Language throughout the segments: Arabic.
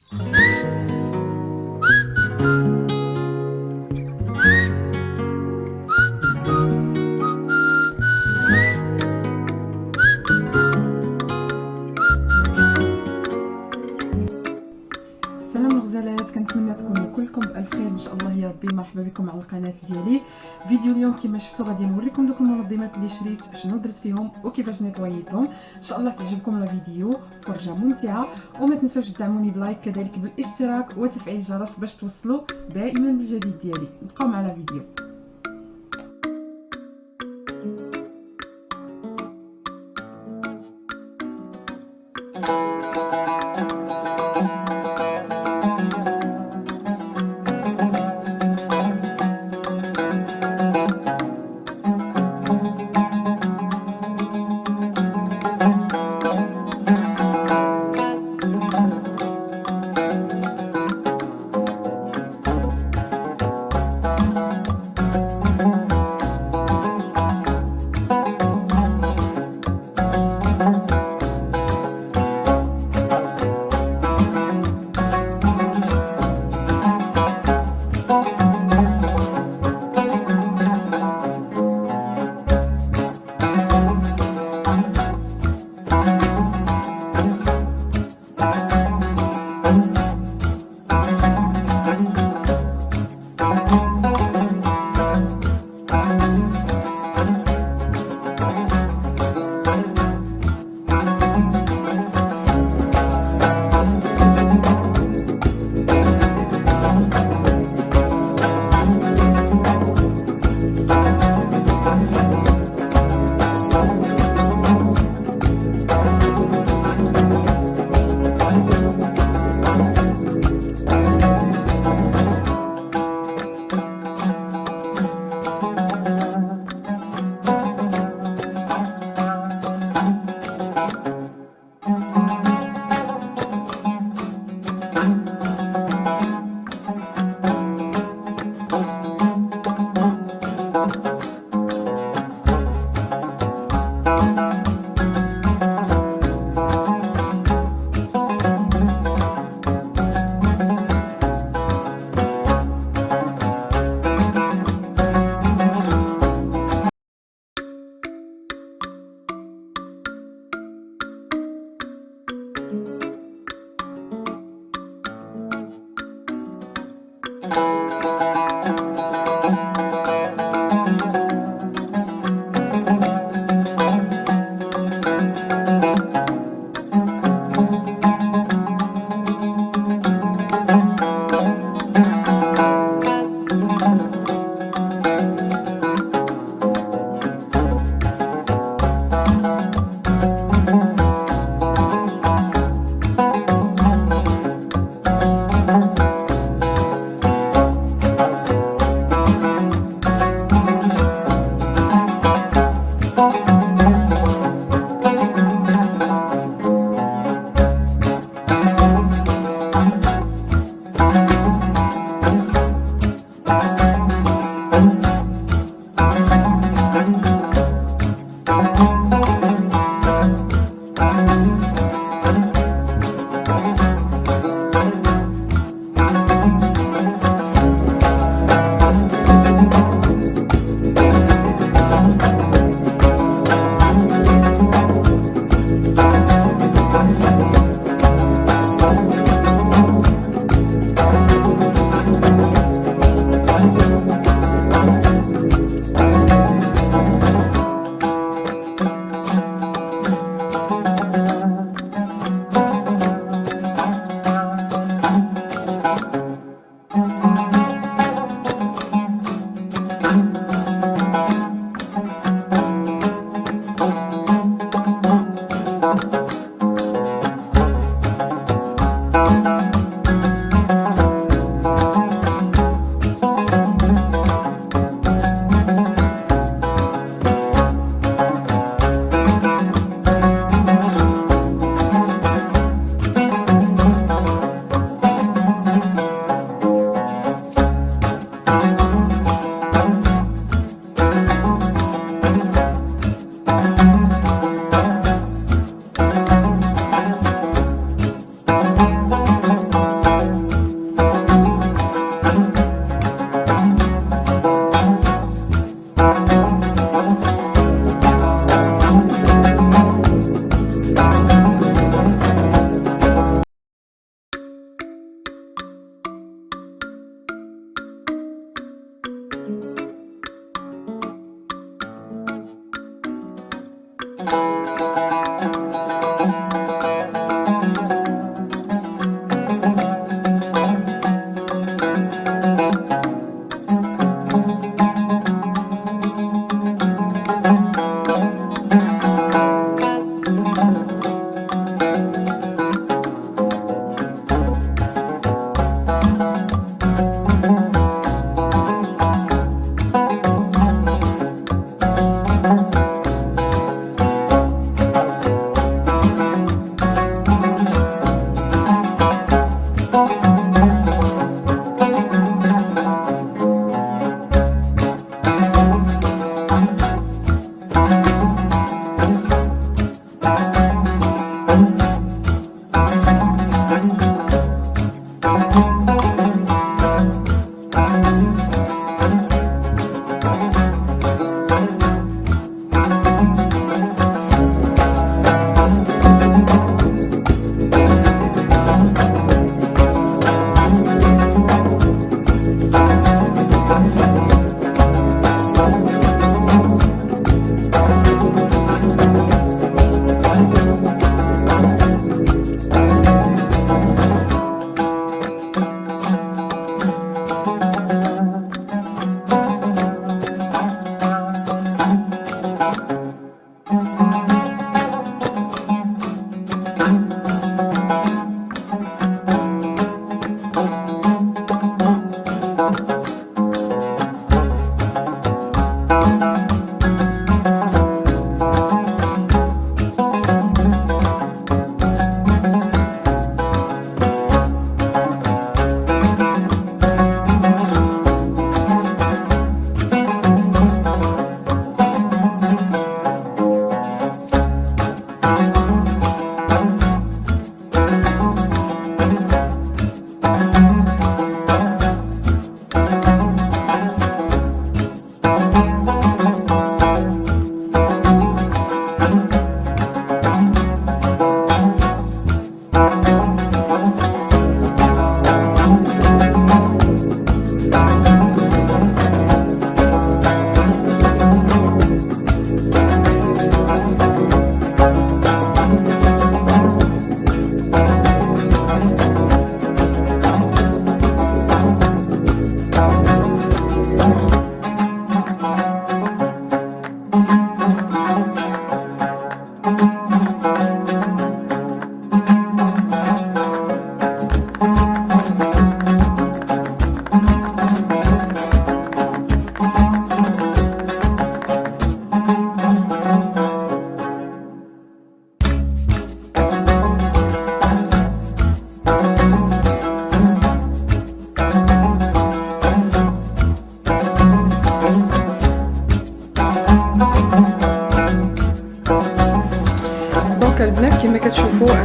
السلام الغزالات، كنتمنى تكونوا كلكم بالف خير ان شاء الله يا ربي. مرحبا بكم على القناه ديالي. فيديو اليوم كما شفتوا غادي نوريكم دوك المنظمات اللي شريت، شنو درت فيهم وكيفاش نيطويتهم. ان شاء الله تعجبكم الفيديو، فرجه ممتعه. وما تنسوش تدعموني بلايك كذلك بالاشتراك وتفعيل الجرس باش توصلوا دائما بالجديد ديالي. نبقاو مع الفيديو.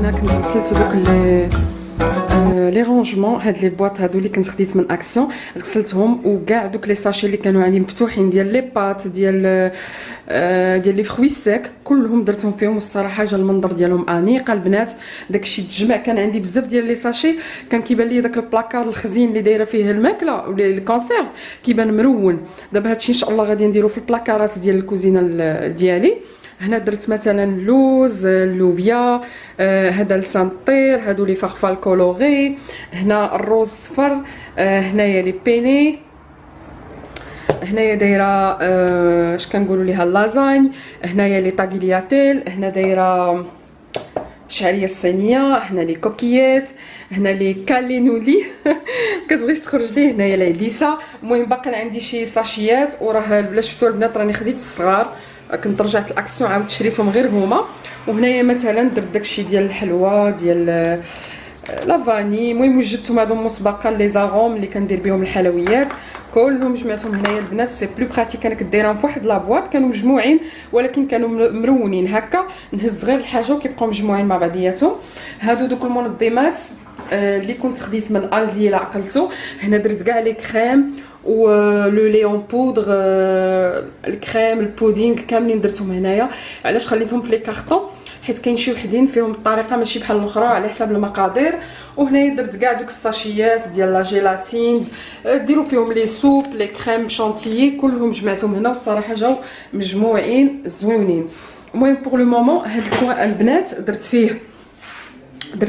انا كنت غسلت دوك لي رونجمون، هاد لي بواط هادو اللي كنت خديت من اكسيون غسلتهم، وكاع دوك لي ساشي اللي كانوا عندي مفتوحين ديال لي بات ديال لي فروي سيك كلهم درتهم فيهم. الصراحه جا المنظر ديالهم انيق البنات، داكشي تجمع. كان عندي بزاف ديال لي ساشي، كان كيبان لي داك البلاكار الخزين اللي دايره فيه الماكله ولا الكونسيرف كيبان مرون. دابا هادشي ان شاء الله غادي نديرو في البلاكارات ديال الكوزينه ديالي. هنا درت مثلا اللوز، اللوبيا، هذا السانطير، هادو لي فارفال كولوري، هنا الروز صفر، هنايا لي بيني، هنايا دايره اش كنقولوا ليها اللازاني، هنايا لي طاغيلياتيل، هنا دايره شعريه الصينيه، هنا لي كوكيات، هنا لي كالينولي كتبغيش تخرج ليه، هنايا العديسه. المهم باقي عندي شي ساشيات، وراه بلا شفتوا البنات راني خديت الصغار، كنت رجعت الاكسيون عاود شريتهم غير هما. وهنايا مثلا درت داكشي ديال الحلوى ديال لا فاني. المهم وجدتهم هادو مسبقا لي زاغوم اللي كندير بهم الحلويات كلهم جمعتهم هنايا البنات. سي بلو براتيك، انا كديرهم في واحد لابواط، كانوا مجموعين ولكن كانوا مرونين هكا، نهز غير الحاجه وكيبقاو مجموعين مع بعضياتهم. هادو دوك المنظمات اللي كنت خديت من الدي لا عقلتو. هنا درت كاع لي كريم و لو ليون بودغ، الكريم البودينغ كاملين درتهم هنايا. علاش خليتهم في لي كارطون؟ حيت كاين شي وحدين فيهم الطريقه ماشي بحال الاخرى على حساب المقادير. وهنايا درت كاع دوك الساشيات ديال لا جيلاتين ديروا فيهم لي سوب، لي كريم شانتيي كلهم جمعتهم هنا، والصراحه جاو مجموعين زوينين. المهم بوغ لو مومون هاد الكوان البنات درت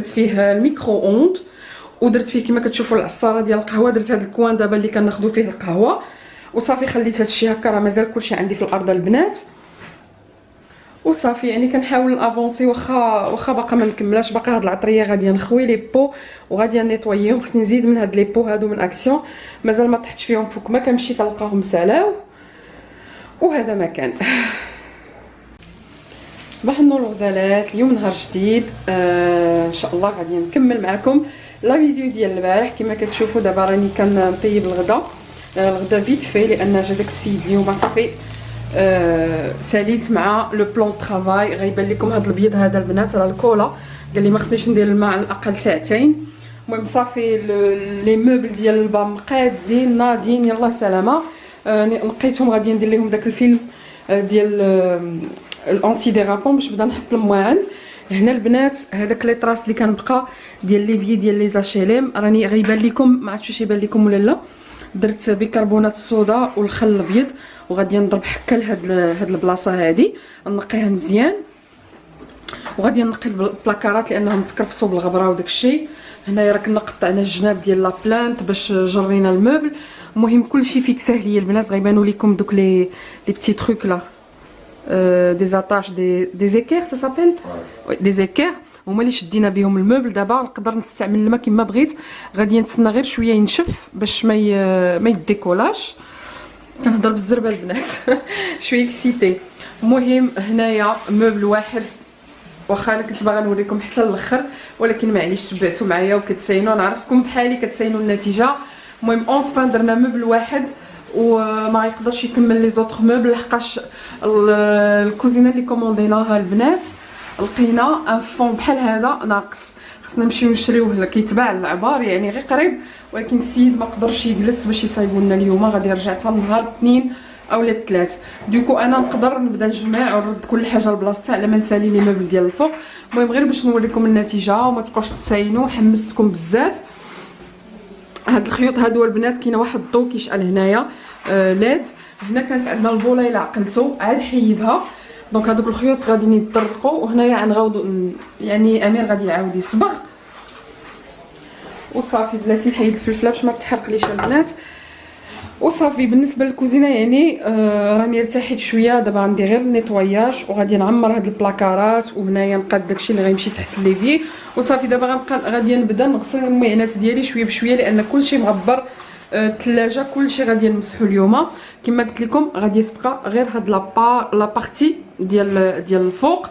فيه الميكرو اوند، ودرت فيه كما كتشوفوا العصاره ديال القهوه. درت هذا الكوان دابا اللي كناخذوا فيه القهوه، وصافي خليت هذا الشيء هكا. راه مازال كلشي عندي في الارض البنات، وصافي يعني كنحاول افونسي. واخا باقا ما مكملاش، باقا هاد العطريه غادي نخوي لي بو وغادي نيطويهم. خصني نزيد من هاد لي بو هادو من اكسيون، مازال ما طحتش فيهم فوق ما كنمشي كنلقاهم سالاو. وهذا ما كان. صباح النور الغزالات، اليوم نهار جديد. ان شاء الله غادي نكمل معكم لا فيديو ديال البارح. كما كتشوفوا دابا راني كنطيب الغدا فيت في، لان جا داك السيد اليوم صافي ساليت مع لو بلون طرافاي. غيبان لكم هذا الابيض هذا البنات، راه الكولا قال لي ما خصنيش ندير الماء على الاقل ساعتين. المهم صافي لي موبل ديال البام قادين ناضين، يلا سلامه. نقيتهم غادي ندير لهم داك الفيلم ديال الانتي ديرابون باش نبدا نحط المواعن. هنا البنات هذاك لي طراس اللي كان بقى ديال ليفي ديال لي زاشيليم راني غيبان لكم، ما عرفتش واش يبان لكم ولا لا. درت بيكربونات الصودا والخل الابيض، وغادي نضرب حكه لهاد البلاصه هادي نقيها مزيان، وغادي نقي البلاكارات لانهم تكرفسوا بالغبره وداك الشيء. هنايا راه كنا قطعنا الجناب ديال لا بلانت باش جرينا الموبل. المهم كلشي فيكساه ليا البنات، غيبانوا لكم دوك لي بيتي تروك لا دي زاتاش دي زيكير سا سابيل دي زيكير، هما اللي شدينا بهم الموبل. دابا نقدر نستعمل الماء كما بغيت، غادي نتسنى غير شويه ينشف باش ما يديكولاش. كنهضر بالزربه البنات شويه كسيتي. المهم هنايا موبل واحد، واخا انا كنت باغا نوريكم حتى الاخر ولكن معليش تبعتوا معايا وكتساينوا، انا عرفتكم بحالي كتساينوا النتيجه. المهم اونفان درنا موبل واحد وما يقدرش يكمل لي زوطخ موبل، لحقاش الكوزينه اللي كومونديناها البنات لقينا ان فون بحال هذا ناقص، خصنا نمشيو نشريوه كيتباع العبار يعني غير قريب، ولكن السيد ما قدرش يجلس باش يصايبوا لنا اليوم، غادي يرجع حتى نهار الاثنين اولا الثلاث. دوكو انا نقدر نبدا نجمع ونرد كل حاجه لبلاصتها على ما نسالي لي موبل ديال الفوق. المهم غير باش نوريكم النتيجه وما تبقاوش تساينوا، حمستكم بزاف. هاد الخيوط هادو البنات كاينه واحد الضو كيشعل هنايا ليد. هنا كانت عندنا البوله الا عقلتو عاد حيدها، دونك هادوك الخيوط غادي يتطرقوا. وهنايا غنغاودو يعني امير غادي يعاود يصبغ وصافي. بلاتي نحيد الفلفله باش ما تحرقليش البنات وصافي. بالنسبه للكوزينه يعني راني ارتحيت شويه، دابا غندير غير النيطواياج وغادي نعمر هاد البلاكارات، وهنايا نقاد داكشي اللي غيمشي تحت الليفي وصافي. دابا غادي نبدا نغسل المعينات ديالي شويه بشويه لان كلشي مغبر الثلاجه، كلشي غادي نمسحو اليوم. كما قلت لكم غادي يبقى غير هاد لا بارتي ديال الفوق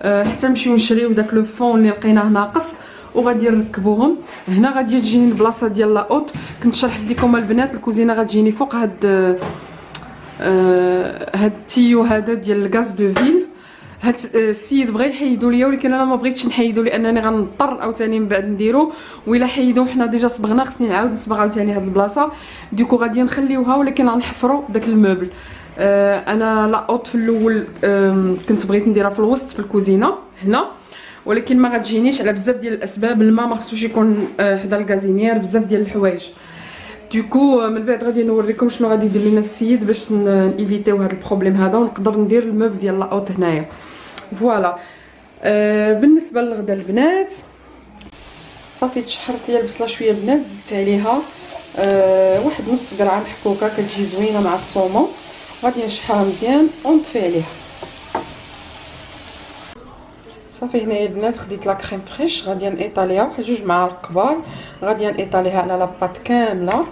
حتى نمشيو نشريو داك لو فون اللي لقيناه ناقص وغادي نركبوهم. هنا غادي تجيني البلاصه ديال لا اوت، كنت شرحت لكم البنات الكوزينه غتجيني فوق هاد التيو هذا ديال الغاز دو فيل. هاد السيد بغى يحيدوا ليا، ولكن انا ما بغيتش نحيدو لانني غنضطر عاوتاني من بعد نديرو، وإلا حيدو حنا ديجا صبغنا خصني نعاود نصبغ عاوتاني هاد البلاصه. دوكو غادي نخليوها ولكن غنحفروا داك الموبل. انا لاوط في الاول كنت بغيت نديرها في الوسط في الكوزينه هنا، ولكن ما غتجينيش على بزاف ديال الاسباب. الماء ما خصوش يكون حدا الكازينيير، بزاف ديال الحوايج. دوكو من بعد غادي نوريكم شنو غادي يدير لينا السيد باش نيفيتيو هذا البروبليم هذا، ونقدر ندير الموبل ديال لاوط هنايا. فوالا. بالنسبه للغدا البنات صافي تشحرت ليا البصله شويه البنات، زدت عليها واحد نص غرام حكوكه كتجي زوينه مع الصومون. غادي نشحرها مزيان ونطفي عليها. صافي هنايا البنات خديت لا كريم فريش، غادي نيطاليها واحد 2 معالق كبار، غادي نيطاليها على لاباط كامله.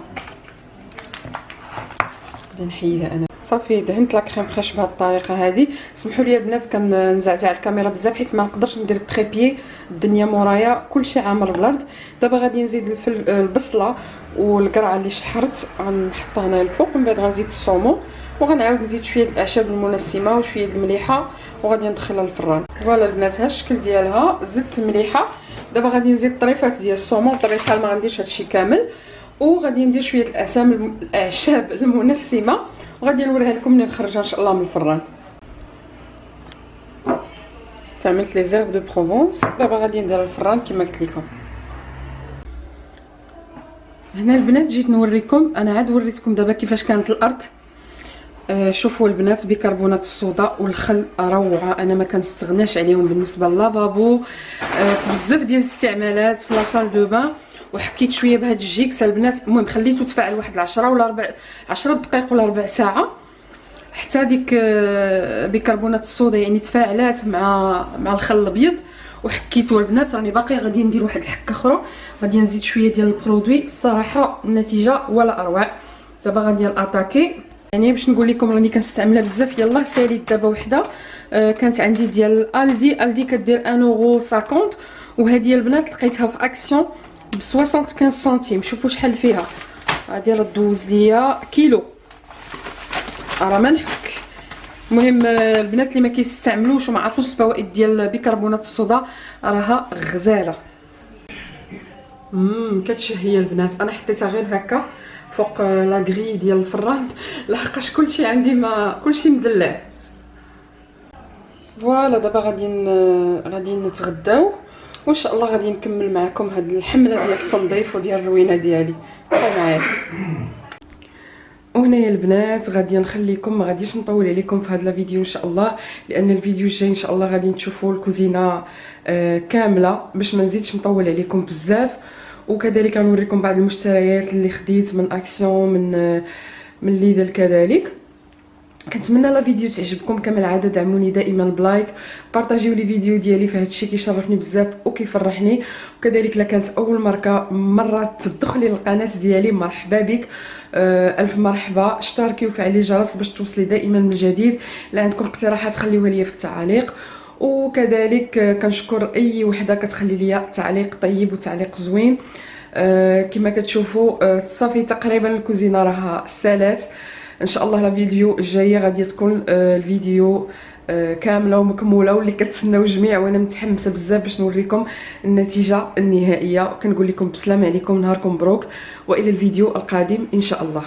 غادي نحيدها انا. صافي دهنت لا كريم فريش بهذه الطريقه هذه. سمحوا لي البنات كنزعزع الكاميرا بزاف حيت ما نقدرش ندير التريبيي، الدنيا مورايا كلشي عامر بالارض. دابا غادي نزيد البصله والقرعه اللي شحرت غنحطها هنا الفوق، من بعد غنزيد الصومون وغنعاود نزيد شويه الاعشاب المنسمه وشويه المليحه وغادي ندخلها للفران. فوالا البنات ها الشكل ديالها، زدت المليحه. دابا غادي نزيد الطريفات ديال الصومون، بطبيعه الحال ما غنديرش هادشي كامل، وغادي ندير شويه الاعشاب المنسمه وغادي نوريها لكم ملي نخرجها ان شاء الله من الفران. استعملت لي زيرب دو بروفونس. دابا غادي ندير الفران كما قلت لكم. هنا البنات جيت نوريكم، انا عاد وريتكم دابا كيفاش كانت الارض. شوفوا البنات بيكربونات الصودا والخل روعه، انا ما كنستغناش عليهم بالنسبه للافابو. بزاف ديال الاستعمالات في لاصال دو بان. وحكيت شويه بهاد الجيكس البنات، المهم خليته تفاعل واحد 10 ولا 10 دقائق ولا ربع ساعه حتى ديك بيكربونات الصودا يعني تفاعلات مع الخل الابيض. وحكيتو البنات راني باقي غادي ندير واحد الحكه اخرى، غادي نزيد شويه ديال البرودوي. الصراحه النتيجه ولا اروع. دابا غادي ناتاكي يعني باش نقول لكم راني كنستعملها بزاف. يلاه ساليت دابا وحده كانت عندي ديال الدي كدير 1.50 €، وهذه البنات لقيتها في اكسيون ب 75 سنتيم. شوفوا شحال فيها، غادي راه دوز ليا كيلو، راه ما نحك. المهم البنات اللي ما كيستعملوش وما عرفوش الفوائد ديال بيكربونات الصودا راها غزاله. كتشهي البنات. انا حطيتها غير هكا فوق لاغري ديال الفران لحقاش كلشي عندي ما كلشي مزلع. فوالا دابا غادي نتغداو وان شاء الله غادي نكمل معكم هاد الحمله ديال التنظيف وديال الروينه ديالي. بقاو معايا. وهنايا البنات غادي نخليكم، ما غاديش نطول عليكم في هذا الفيديو ان شاء الله، لان الفيديو الجاي ان شاء الله غادي تشوفوا الكوزينه كامله باش ما نزيدش نطول عليكم بزاف. وكذلك غنوريكم بعض المشتريات اللي خديت من اكسيون من ليدل. كذلك كنتمنى لا فيديو تعجبكم، كما العاده دعموني دائما بلايك، بارطاجيو لي فيديو ديالي، فهاد الشيء كيشرفني بزاف وكيفرحني. وكذلك الا كانت اول مره تدخلي للقناه ديالي مرحبا بك، الف مرحبا. اشتركي وفعلي الجرس باش توصلي دائما من جديد. الا عندكم اقتراحات خليوها لي في التعاليق. وكذلك كنشكر اي وحده كتخلي لي تعليق طيب وتعليق زوين. كما كتشوفوا صافي تقريبا الكوزينه راها سالات. ان شاء الله الفيديو الجايه غادي تكون الفيديو كامله ومكموله واللي كتسناو جميع، وانا متحمسه بزاف باش نوريكم النتيجه النهائيه. وكنقول لكم بسلام عليكم، نهاركم مبروك، والى الفيديو القادم ان شاء الله.